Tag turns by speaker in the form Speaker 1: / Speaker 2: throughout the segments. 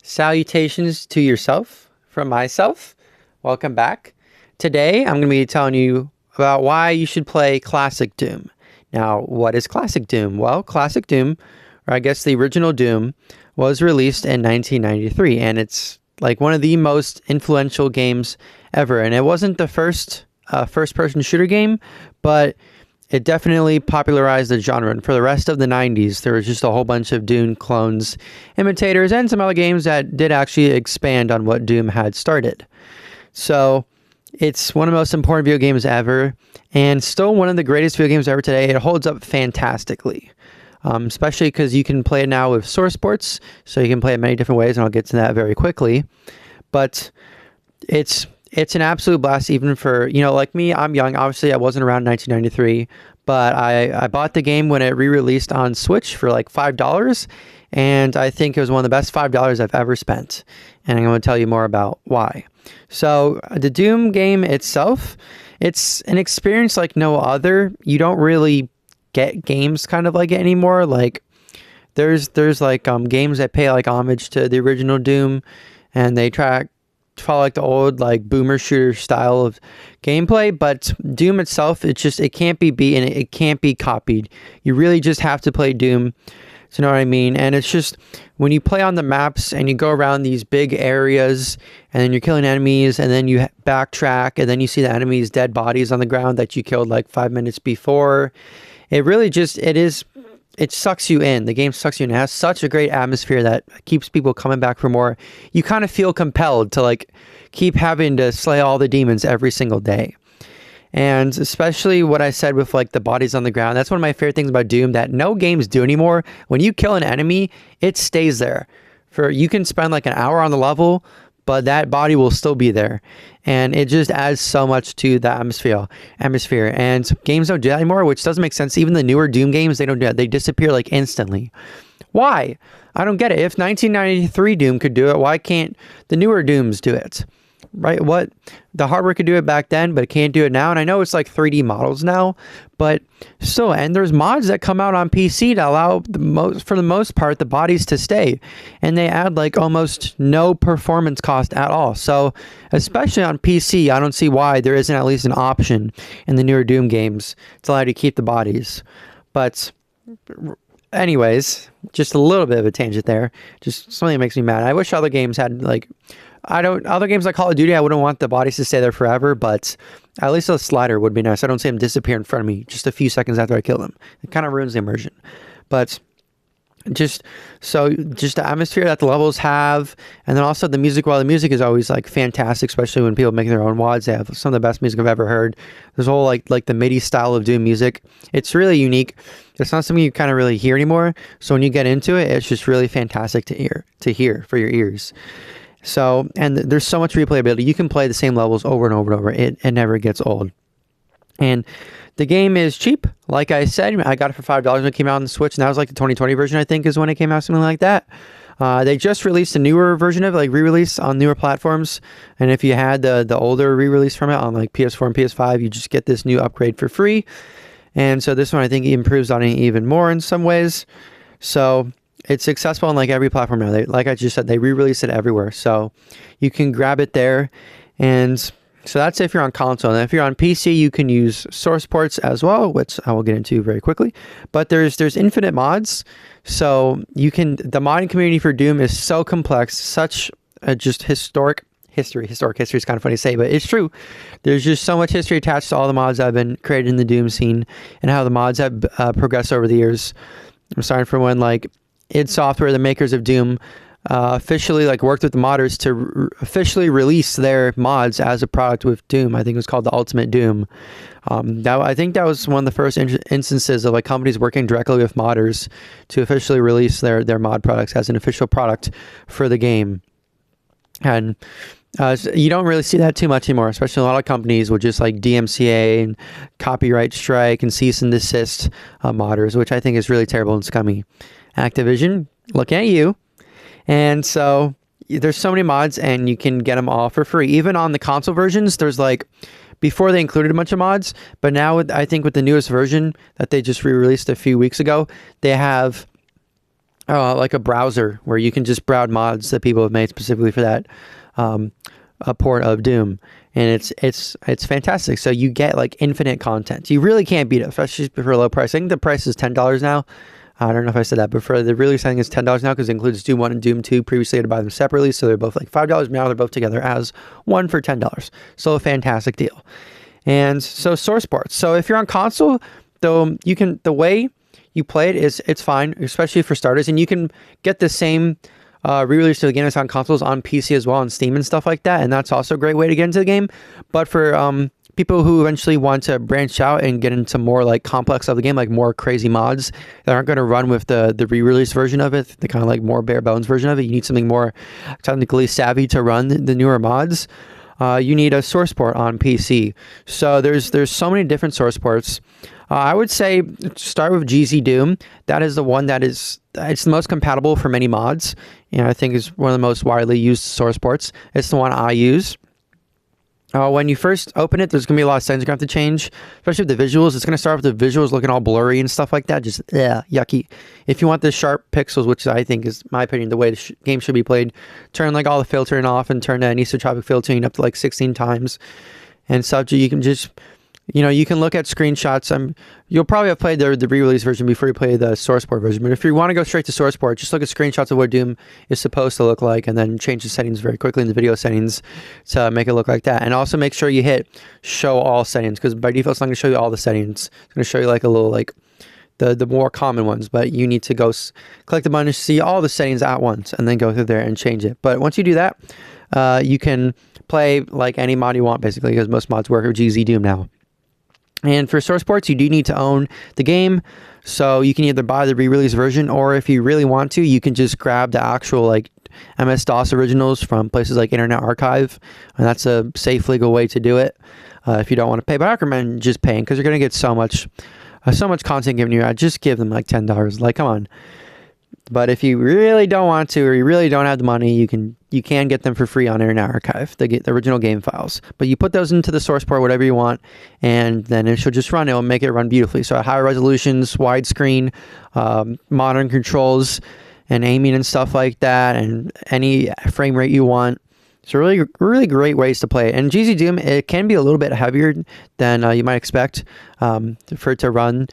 Speaker 1: Salutations to yourself from myself. Welcome back. Today, I'm going to be telling you about why you should play Classic Doom. Now, what is Classic Doom? Well, Classic Doom, or I guess the original Doom, was released in 1993, and it's like one of the most influential games ever. And it wasn't the first first-person shooter game, but it definitely popularized the genre. And for the rest of the 90s, there was just a whole bunch of Doom clones, imitators, and some other games that did actually expand on what Doom had started. So it's one of the most important video games ever, and still one of the greatest video games ever today. It holds up fantastically, especially because you can play it now with source ports, so you can play it many different ways, and I'll get to that very quickly. But it's an absolute blast, even for, like me. I'm young. Obviously, I wasn't around in 1993, but I bought the game when it re-released on Switch for like $5, and I think it was one of the best $5 I've ever spent. And I'm going to tell you more about why. So the Doom game itself, it's an experience like no other. You don't really get games kind of like it anymore. Like there's like games that pay like homage to the original Doom, and they follow like the old like boomer shooter style of gameplay. But Doom itself, it can't be beaten, it can't be copied. You really just have to play Doom to know what I mean. And it's just when you play on the maps and you go around these big areas and then you're killing enemies, and then you backtrack, and then you see the enemies' dead bodies on the ground that you killed like 5 minutes before. It really just it sucks you in. The game sucks you in. It has such a great atmosphere that keeps people coming back for more. You kind of feel compelled to like keep having to slay all the demons every single day. And especially what I said with like the bodies on the ground, that's one of my favorite things about Doom that no games do anymore. When you kill an enemy, it stays there. You can spend like an hour on the level, but that body will still be there. And it just adds so much to the atmosphere. And games don't do that anymore, which doesn't make sense. Even the newer Doom games, they don't do that. They disappear like instantly. Why? I don't get it. If 1993 Doom could do it, why can't the newer Dooms do it? Right? What? The hardware could do it back then, but it can't do it now. And I know it's like 3D models now, but still, and there's mods that come out on PC to allow for the most part, the bodies to stay. And they add like almost no performance cost at all. So especially on PC, I don't see why there isn't at least an option in the newer Doom games to allow you to keep the bodies. But anyways, just a little bit of a tangent there. Just something that makes me mad. I wish other games had like, other games like Call of Duty, I wouldn't want the bodies to stay there forever, but at least a slider would be nice. I don't see them disappear in front of me just a few seconds after I kill them. It kind of ruins the immersion. But just the atmosphere that the levels have, and then also the music. While the music is always like fantastic, especially when people make their own WADs, they have some of the best music I've ever heard. There's whole like the MIDI style of Doom music. It's really unique. It's not something you kind of really hear anymore. So when you get into it, it's just really fantastic to hear for your ears. So, and there's so much replayability. You can play the same levels over and over and over. It never gets old. And the game is cheap. Like I said, I got it for $5 when it came out on the Switch, and that was like the 2020 version, I think, is when it came out, something like that. They just released a newer version of it, like re-release on newer platforms. And if you had the older re-release from it on like PS4 and PS5, you just get this new upgrade for free. And so this one, I think, improves on it even more in some ways. So it's accessible on like every platform now. Like I just said, they re-release it everywhere. So you can grab it there. And so that's if you're on console. And if you're on PC, you can use source ports as well, which I will get into very quickly. But there's infinite mods. So the modding community for Doom is so complex, such a just historic history. Historic history is kind of funny to say, but it's true. There's just so much history attached to all the mods that have been created in the Doom scene and how the mods have progressed over the years. I'm starting from when like id Software, the makers of Doom, officially like worked with the modders to officially release their mods as a product with Doom. I think it was called the Ultimate Doom. I think that was one of the first instances of like companies working directly with modders to officially release their mod products as an official product for the game. And you don't really see that too much anymore, especially a lot of companies with just like DMCA and copyright strike and cease and desist modders, which I think is really terrible and scummy. Activision, looking at you. And so there's so many mods, and you can get them all for free. Even on the console versions, there's like, before they included a bunch of mods, but now I think with the newest version that they just re-released a few weeks ago, they have like a browser where you can just browse mods that people have made specifically for that a port of Doom, and it's fantastic. So you get like infinite content. You really can't beat it, especially for a low price. I think the price is $10 now. I don't know if I said that before. The really selling is $10 now because it includes Doom 1 and Doom 2. Previously, I had to buy them separately, so they're both like $5. Now they're both together as one for $10. So a fantastic deal. And so source ports. So if you're on console, though, you can, the way you play it is it's fine, especially for starters, and you can get the same re-release of the game that's on consoles on PC as well, on Steam and stuff like that, and that's also a great way to get into the game. But for people who eventually want to branch out and get into more like complex of the game, like more crazy mods that aren't going to run with the re-release version of it, the kind of like more bare bones version of it, you need something more technically savvy to run the newer mods. You need a source port on PC. So there's so many different source ports. I would say start with GZ Doom. That is the one that it's the most compatible for many mods. I think is one of the most widely used source ports. It's the one I use. When you first open it, there's going to be a lot of settings you're going to have to change, especially with the visuals. It's going to start with the visuals looking all blurry and stuff like that. Just, yucky. If you want the sharp pixels, which I think is, my opinion, the way the game should be played, turn like all the filtering off and turn the anisotropic filtering up to like 16 times. And such, you can just, you can look at screenshots. You'll probably have played the re-release version before you play the source port version. But if you want to go straight to source port, just look at screenshots of what Doom is supposed to look like, and then change the settings very quickly in the video settings to make it look like that. And also make sure you hit show all settings, because by default it's not going to show you all the settings. It's going to show you like a little like the more common ones, but you need to go click the button to see all the settings at once, and then go through there and change it. But once you do that, you can play like any mod you want, basically, because most mods work with GZ Doom now. And for source ports, you do need to own the game, so you can either buy the re-release version, or if you really want to, you can just grab the actual like MS-DOS originals from places like Internet Archive, and that's a safe, legal way to do it if you don't want to pay. But I recommend just paying, because you're going to get so much content given you. I just give them like $10. Like, come on. But if you really don't want to, or you really don't have the money, you can get them for free on Internet Archive, the original game files. But you put those into the source port, whatever you want, and then it should just run. It will make it run beautifully. So high resolutions, widescreen, modern controls, and aiming and stuff like that, and any frame rate you want. So really, really great ways to play it. And GZ Doom, it can be a little bit heavier than you might expect for it to run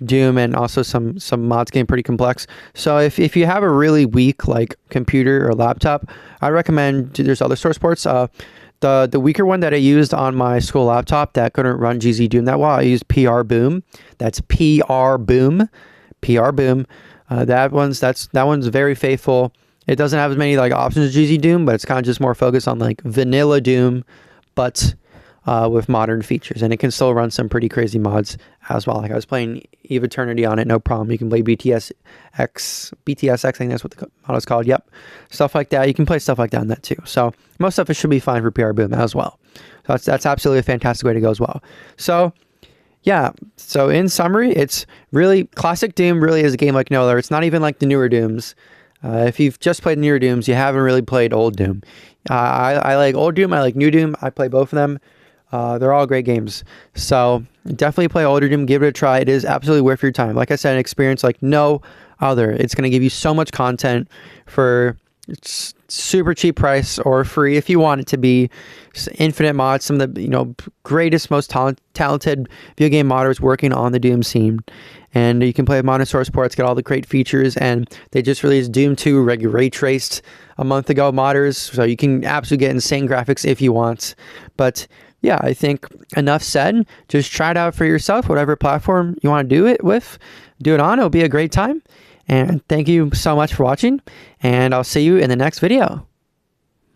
Speaker 1: Doom, and also some mods getting pretty complex. So if you have a really weak like computer or laptop, I recommend there's other source ports. The weaker one that I used on my school laptop that couldn't run GZ Doom that well, I used PR Boom. That's PR Boom. That one's very faithful. It doesn't have as many like options as GZ Doom, but it's kind of just more focused on like vanilla Doom, but with modern features, and it can still run some pretty crazy mods as well. Like I was playing Eve Eternity on it, no problem. You can play BTSX, I think that's what the mod is called. Yep, stuff like that. You can play stuff like that on that too. So most stuff it should be fine for PR Boom as well. So that's absolutely a fantastic way to go as well. So yeah, so in summary, it's really classic Doom. Really is a game like no other. It's not even like the newer Dooms. If you've just played newer Dooms, you haven't really played old Doom. I like old Doom, I like new Doom. I play both of them. They're all great games. So definitely play older Doom, give it a try. It is absolutely worth your time. Like I said, an experience like no other. It's going to give you so much content for super cheap price, or free if you want it to be. Infinite mods, some of the greatest, most talented video game modders working on the Doom scene. And you can play with modern source ports, get all the great features, and they just released Doom 2 ray traced a month ago, modders, so you can absolutely get insane graphics if you want. But yeah, I think enough said. Just try it out for yourself, whatever platform you want to do it with. Do it on, it'll be a great time. And thank you so much for watching, and I'll see you in the next video.